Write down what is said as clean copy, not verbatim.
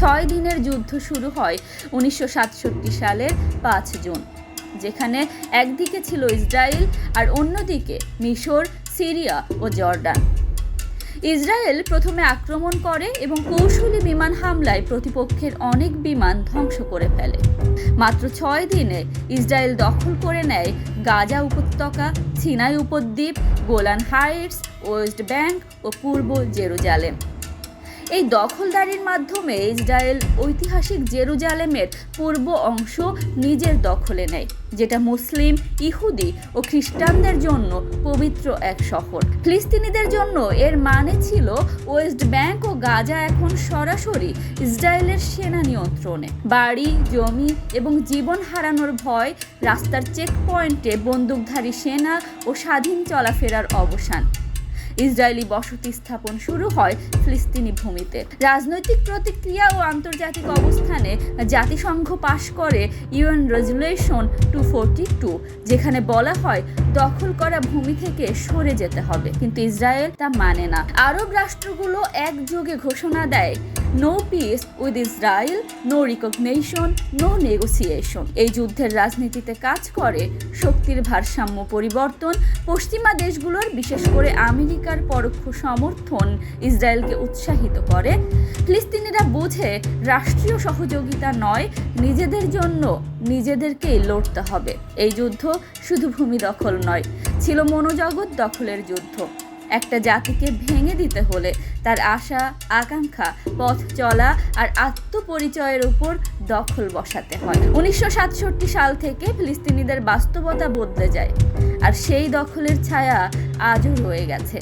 6 দিনের যুদ্ধ শুরু হয় 1967 সালের 5 জুন, যেখানে একদিকে ছিল ইসরায়েল আর অন্যদিকে মিশর, সিরিয়া ও জর্ডান। ইসরায়েল প্রথমে আক্রমণ করে এবং কৌশলী বিমান হামলায় প্রতিপক্ষের অনেক বিমান ধ্বংস করে ফেলে। মাত্র 6 দিনে ইসরায়েল দখল করে নেয় গাজা উপত্যকা, সিনাই উপদ্বীপ, গোলান হাইটস, ওয়েস্ট ব্যাংক ও পূর্ব জেরুজালেম। এই দখলদারির মাধ্যমে ইসরায়েল ঐতিহাসিক জেরুজালেমের পূর্ব অংশ নিজের দখলে নেয়, যেটা মুসলিম, ইহুদি ও খ্রিস্টানদের জন্য পবিত্র এক শহর। ফিলিস্তিনিদের জন্য এর মানে ছিল ওয়েস্ট ব্যাংক ও গাজা এখন সরাসরি ইসরায়েলের সেনা নিয়ন্ত্রণে। বাড়ি, জমি এবং জীবন হারানোর ভয়, রাস্তার চেকপয়েন্টে বন্দুকধারী সেনা ও স্বাধীন চলাফেরার অবসান। ইসরায়েলি বসতি স্থাপন শুরু হয় ফিলিস্তিনি ভূমিতে। রাজনৈতিক প্রতিক্রিয়া ও আন্তর্জাতিক অবস্থানে জাতিসংঘ পাশ করে ইউএন রেজুলেশন 242, যেখানে বলা হয় দখল করা ভূমি থেকে সরে যেতে হবে, কিন্তু ইসরায়েল তা মানে না। আরব রাষ্ট্রগুলো একযোগে ঘোষণা দেয়, no peace with Israel, no recognition, no negotiation. এই যুদ্ধের রাজনীতিতে কাজ করে শক্তির ভারসাম্য পরিবর্তন। পশ্চিমা দেশগুলোর, বিশেষ করে আমেরিকার পরোক্ষ সমর্থন ইসরায়েলকে উৎসাহিত করে। ফিলিস্তিনিরা বোঝে রাষ্ট্রীয় সহযোগিতা নয়, নিজেদের জন্য নিজেদেরকেই লড়তে হবে। এই যুদ্ধ শুধু ভূমি দখল নয়, ছিল মনোজগৎ দখলের যুদ্ধ। একটা জাতিকে ভেঙে দিতে হলে তার আশা, আকাঙ্ক্ষা, পথ চলা আর আত্মপরিচয়ের উপর দখল বসাতে হয়। 1967 সাল থেকে ফিলিস্তিনিদের বাস্তবতা বদলে যায়, আর সেই দখলের ছায়া আজও রয়ে গেছে।